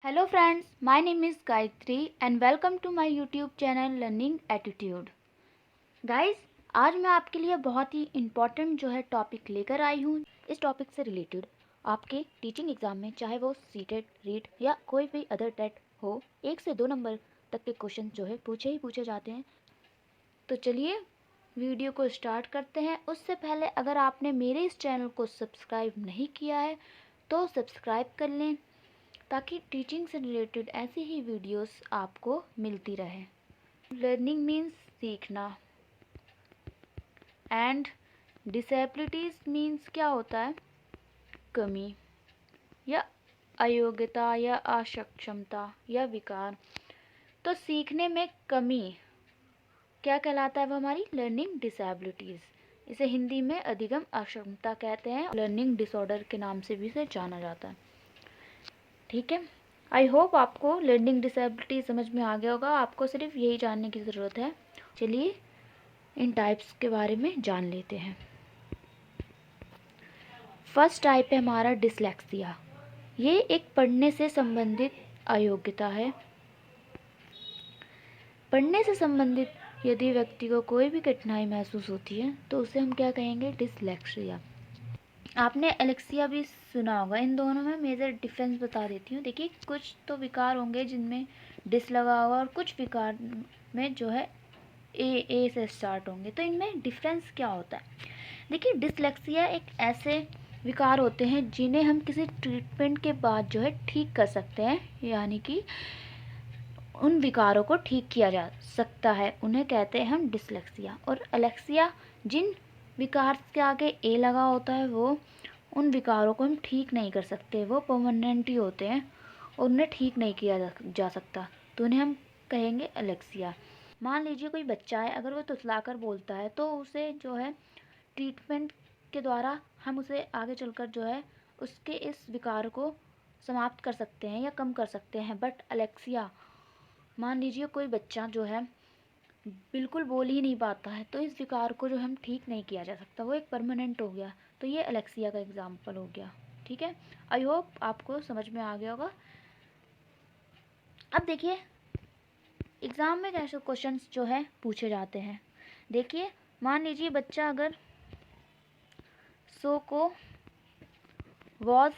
Hello friends, my name is Gayatri and welcome to my YouTube channel Learning Attitude. Guys, आज मैं आपके लिए बहुत ही इम्पॉर्टेंट जो है टॉपिक लेकर आई हूँ। इस टॉपिक से रिलेटेड आपके टीचिंग एग्ज़ाम में चाहे वो सीटेट, रीट या कोई भी अदर टेट हो, 1 से 2 नंबर तक के क्वेश्चन जो है पूछे जाते हैं। तो चलिए वीडियो को स्टार्ट करते हैं। उससे पहले अगर आपने मेरे इस चैनल को सब्सक्राइब नहीं किया है तो सब्सक्राइब कर लें ताकि टीचिंग से रिलेटेड ऐसी ही वीडियोस आपको मिलती रहे। लर्निंग मीन्स सीखना एंड डिसेबिलिटीज़ मीन्स क्या होता है? कमी या अयोग्यता या अक्षमता या विकार। तो सीखने में कमी क्या कहलाता है? वो हमारी लर्निंग डिसेबिलिटीज़। इसे हिंदी में अधिगम अक्षमता कहते हैं। लर्निंग डिसऑर्डर के नाम से भी इसे जाना जाता है। ठीक है, आई होप आपको लर्निंग डिसेबिलिटी समझ में आ गया होगा। आपको सिर्फ यही जानने की ज़रूरत है। चलिए इन टाइप्स के बारे में जान लेते हैं। फर्स्ट टाइप है हमारा डिसलेक्सिया। ये एक पढ़ने से संबंधित अयोग्यता है। पढ़ने से संबंधित यदि व्यक्ति को कोई भी कठिनाई महसूस होती है तो उसे हम क्या कहेंगे? डिसलेक्सिया। आपने एलेक्सिया भी सुना होगा। इन दोनों में मेजर डिफरेंस बता देती हूँ। देखिए, कुछ तो विकार होंगे जिनमें डिस लगा होगा और कुछ विकार में जो है ए से स्टार्ट होंगे। तो इनमें डिफरेंस क्या होता है? देखिए, डिसलेक्सिया एक ऐसे विकार होते हैं जिन्हें हम किसी ट्रीटमेंट के बाद जो है ठीक कर सकते हैं, यानी कि उन विकारों को ठीक किया जा सकता है, उन्हें कहते हैं हम डिसलेक्सिया। और एलेक्सिया, जिन विकार के आगे ए लगा होता है वो उन विकारों को हम ठीक नहीं कर सकते, वो परमानेंट ही होते हैं और उन्हें ठीक नहीं किया जा सकता, तो उन्हें हम कहेंगे एलेक्सिया। मान लीजिए कोई बच्चा है, अगर वो तुतलाकर बोलता है तो उसे जो है ट्रीटमेंट के द्वारा हम उसे आगे चलकर जो है उसके इस विकार को समाप्त कर सकते हैं या कम कर सकते हैं। बट एलेक्सिया, मान लीजिए कोई बच्चा जो है बिल्कुल बोल ही नहीं पाता है, तो इस विकार को जो हम ठीक नहीं किया जा सकता, वो एक परमानेंट हो गया। तो ये एलेक्सिया का एग्जाम्पल हो गया। ठीक है, आई होप आपको समझ में आ गया होगा। अब देखिए एग्ज़ाम में कैसे क्वेश्चंस जो है पूछे जाते हैं। देखिए, मान लीजिए बच्चा अगर सो को वॉज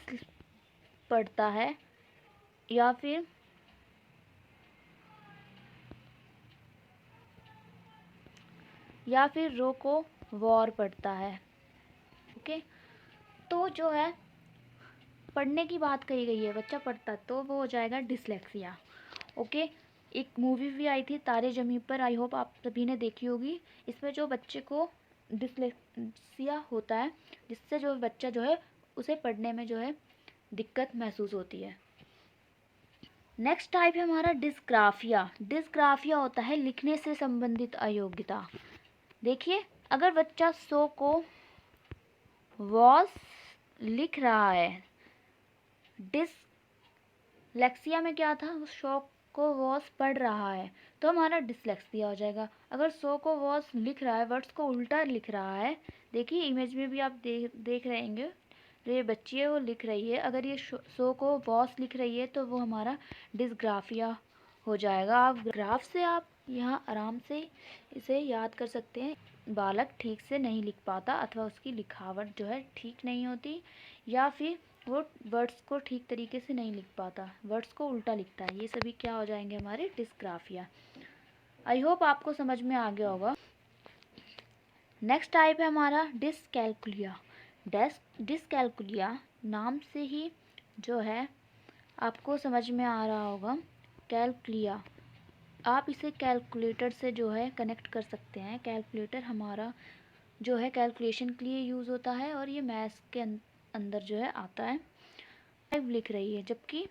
पढ़ता है या फिर रो को वॉर पढ़ता है। ओके, तो जो है पढ़ने की बात कही गई है, बच्चा पढ़ता तो वो हो जाएगा डिसलेक्सिया। ओके, एक मूवी भी आई थी तारे ज़मीं पर, आई होप आप सभी ने देखी होगी। इसमें जो बच्चे को डिसलेक्सिया होता है, जिससे जो बच्चा जो है उसे पढ़ने में जो है दिक्कत महसूस होती है। नेक्स्ट टाइप है हमारा डिस्ग्राफिया। डिस्ग्राफिया होता है लिखने से संबंधित अयोग्यता। देखिए, अगर बच्चा सो को वॉस लिख रहा है, डिसलेक्सिया में क्या था? उस शो को वॉस पढ़ रहा है, तो हमारा डिसलेक्सिया हो जाएगा। अगर सो को वॉस लिख रहा है, वर्ड्स को उल्टा लिख रहा है, देखिए इमेज में भी आप देख रहे होंगे, जो ये बच्ची है वो लिख रही है, अगर ये सो को वॉस लिख रही है तो वो हमारा डिसग्राफिया हो जाएगा। आप ग्राफ से आप यहाँ आराम से इसे याद कर सकते हैं। बालक ठीक से नहीं लिख पाता अथवा उसकी लिखावट जो है ठीक नहीं होती, या फिर वो वर्ड्स को ठीक तरीके से नहीं लिख पाता, वर्ड्स को उल्टा लिखता है, ये सभी क्या हो जाएंगे? हमारे डिस्ग्राफिया। आई होप आपको समझ में आ गया होगा। नेक्स्ट टाइप है हमारा डिसकैलकुलिया। डिसकैलकुलिया नाम से ही जो है आपको समझ में आ रहा होगा, कैलकुलिया, आप इसे कैलकुलेटर से जो है कनेक्ट कर सकते हैं। कैलकुलेटर हमारा जो है कैलकुलेशन के लिए यूज़ होता है और ये मैथ्स के अंदर जो है आता है। 5 लिख रही है जबकि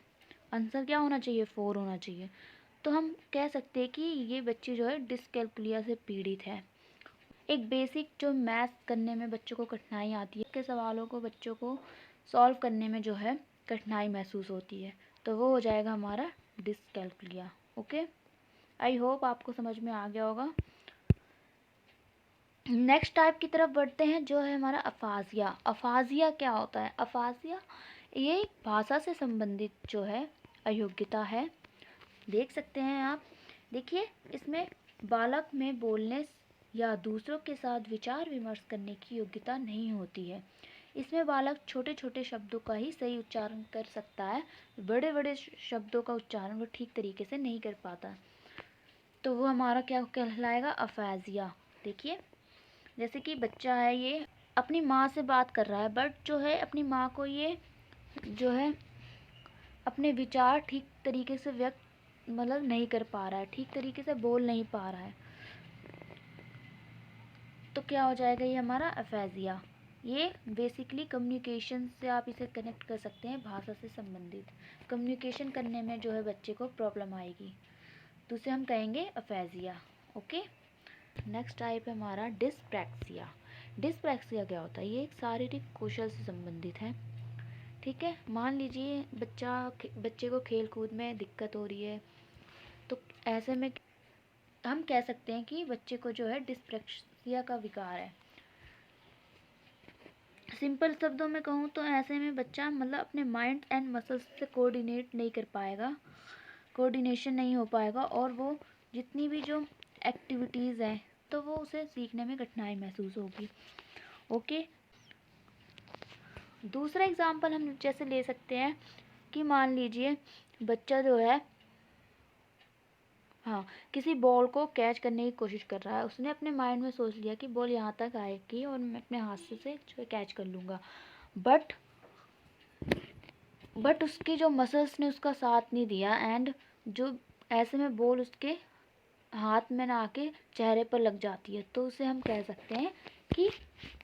आंसर क्या होना चाहिए? 4 होना चाहिए। तो हम कह सकते हैं कि ये बच्ची जो है डिसकैलकुलिया से पीड़ित है। एक बेसिक जो मैथ्स करने में बच्चों को कठिनाई आती है, के सवालों को बच्चों को सॉल्व करने में जो है कठिनाई महसूस होती है, तो वो हो जाएगा हमारा डिसकैलकुलिया। ओके, आई होप आपको समझ में आ गया होगा। नेक्स्ट टाइप की तरफ बढ़ते हैं, जो है हमारा अफाजिया। अफाजिया क्या होता है? अफाजिया ये भाषा से संबंधित जो है अयोग्यता है। देख सकते हैं आप। देखिए इसमें बालक में बोलने या दूसरों के साथ विचार विमर्श करने की योग्यता नहीं होती है। इसमें बालक छोटे छोटे शब्दों का ही सही उच्चारण कर सकता है, बड़े बड़े शब्दों का उच्चारण वो ठीक तरीके से नहीं कर पाता, तो वो हमारा क्या कहलाएगा, अफेजिया। देखिए जैसे कि बच्चा है, ये अपनी माँ से बात कर रहा है, बट जो है अपनी माँ को ये जो है अपने विचार ठीक तरीके से व्यक्त मतलब नहीं कर पा रहा है, ठीक तरीके से बोल नहीं पा रहा है, तो क्या हो जाएगा, ये हमारा अफेजिया। ये बेसिकली कम्युनिकेशन से आप इसे कनेक्ट कर सकते हैं, भाषा से संबंधित कम्युनिकेशन करने में जो है बच्चे को प्रॉब्लम आएगी, तो उसे हम कहेंगे अफेजिया। ओके, नेक्स्ट टाइप है हमारा डिस्प्रैक्सिया। डिस्प्रैक्सिया क्या होता है, ये एक शारीरिक कौशल से संबंधित है। ठीक है, मान लीजिए बच्चे को खेल कूद में दिक्कत हो रही है, तो ऐसे में हम कह सकते हैं कि बच्चे को जो है डिस्प्रैक्सिया का विकार है। सिंपल शब्दों में कहूँ तो ऐसे में बच्चा मतलब अपने माइंड एंड मसल्स से कोऑर्डिनेट नहीं कर पाएगा, कोऑर्डिनेशन नहीं हो पाएगा, और वो जितनी भी जो एक्टिविटीज़ हैं तो वो उसे सीखने में कठिनाई महसूस होगी। ओके, दूसरा एग्जांपल हम जैसे ले सकते हैं कि मान लीजिए बच्चा जो है हाँ किसी बॉल को कैच करने की कोशिश कर रहा है, उसने अपने माइंड में सोच लिया कि बॉल यहाँ तक आएगी और मैं अपने हाथ से जो है कैच कर लूँगा, बट उसकी जो मसल्स ने उसका साथ नहीं दिया, एंड जो ऐसे में बॉल उसके हाथ में ना आके चेहरे पर लग जाती है, तो उसे हम कह सकते हैं कि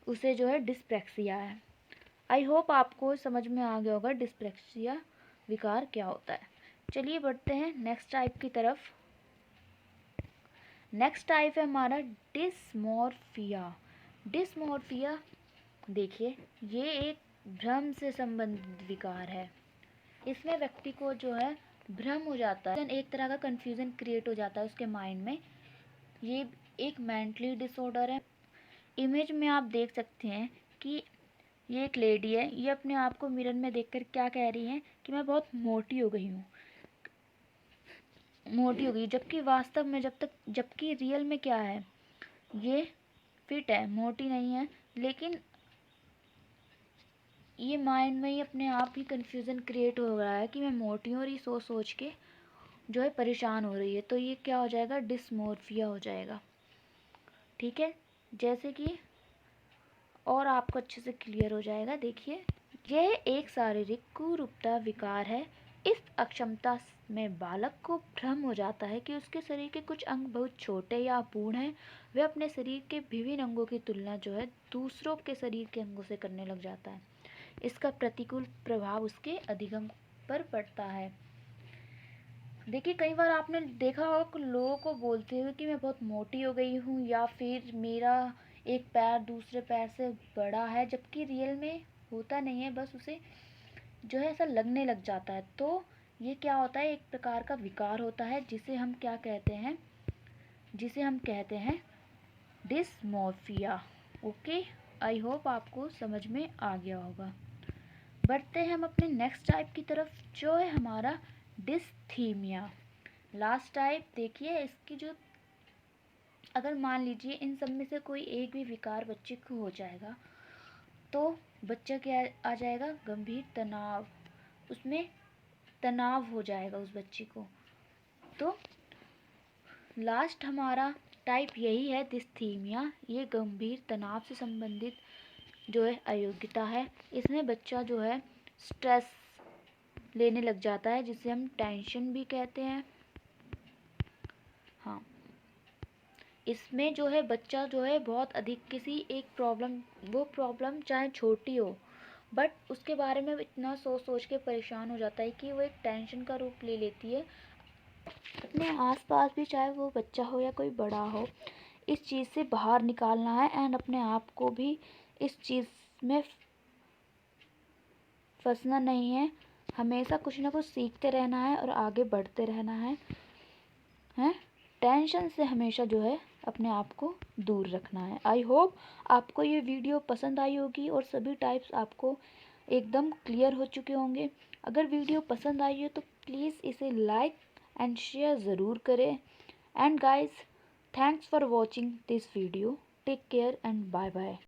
उसे जो है डिस्प्रैक्सिया है। आई होप आपको समझ में आ गया होगा डिस्प्रैक्सिया विकार क्या होता है। चलिए बढ़ते हैं नेक्स्ट टाइप की तरफ। नेक्स्ट टाइप है हमारा डिस्मॉर्फिया। डिस्मॉर्फिया देखिए ये एक भ्रम से संबंधित विकार है। इसमें व्यक्ति को जो है भ्रम हो जाता है, एक तरह का कंफ्यूजन क्रिएट हो जाता है उसके माइंड में। ये एक मेंटली डिसऑर्डर है। इमेज में आप देख सकते हैं कि ये एक लेडी है, ये अपने आप को मिरर में देखकर क्या कह रही है कि मैं बहुत मोटी हो गई हूँ, मोटी हो गई, जबकि वास्तव में जबकि रियल में क्या है, ये फिट है, मोटी नहीं है, लेकिन ये माइंड में ही अपने आप ही कंफ्यूजन क्रिएट हो रहा है कि मैं मोटी हूँ, और ये सोच सोच के जो है परेशान हो रही है, तो ये क्या हो जाएगा, डिस्मॉर्फिया हो जाएगा। ठीक है, जैसे कि और आपको अच्छे से क्लियर हो जाएगा। देखिए यह एक शारीरिक कुरूपता विकार है। इस अक्षमता में बालक को भ्रम हो जाता है कि उसके शरीर के कुछ अंग बहुत छोटे या अपूर्ण हैं। वह अपने शरीर के विभिन्न अंगों की तुलना जो है दूसरों के शरीर के अंगों से करने लग जाता है। इसका प्रतिकूल प्रभाव उसके अधिगम पर पड़ता है। देखिए कई बार आपने देखा होगा कि लोगों को बोलते हुए कि मैं बहुत मोटी हो गई हूँ, या फिर मेरा एक पैर दूसरे पैर से बड़ा है, जबकि रियल में होता नहीं है, बस उसे जो है ऐसा लगने लग जाता है। तो ये क्या होता है, एक प्रकार का विकार होता है, जिसे हम क्या कहते हैं, जिसे हम कहते हैं डिस्मॉर्फिया। ओके, आई होप आपको समझ में आ गया होगा। बढ़ते हैं हम अपने नेक्स्ट टाइप की तरफ, जो है हमारा डिस्थीमिया। लास्ट टाइप देखिए इसकी जो, अगर मान लीजिए इन सब में से कोई एक भी विकार बच्चे को हो जाएगा, तो बच्चा क्या आ जाएगा, गंभीर तनाव, उसमें तनाव हो जाएगा उस बच्चे को। तो लास्ट हमारा टाइप यही है डिस्थीमिया। ये गंभीर तनाव से संबंधित जो है अयोग्यता है। इसमें बच्चा जो है स्ट्रेस लेने लग जाता है, जिसे हम टेंशन भी कहते हैं। हाँ, इसमें जो है बच्चा जो है बहुत अधिक किसी एक प्रॉब्लम, वो प्रॉब्लम चाहे छोटी हो, बट उसके बारे में इतना सोच सोच के परेशान हो जाता है कि वो एक टेंशन का रूप ले लेती है। अपने आसपास भी, चाहे वो बच्चा हो या कोई बड़ा हो, इस चीज़ से बाहर निकालना है, एंड अपने आप को भी इस चीज़ में फंसना नहीं है। हमेशा कुछ ना कुछ सीखते रहना है और आगे बढ़ते रहना है। टेंशन से हमेशा जो है अपने आप को दूर रखना है। आई होप आपको ये वीडियो पसंद आई होगी और सभी टाइप्स आपको एकदम क्लियर हो चुके होंगे। अगर वीडियो पसंद आई हो तो प्लीज़ इसे लाइक एंड शेयर ज़रूर करें। And guys, thanks for watching this video. Take care and bye bye.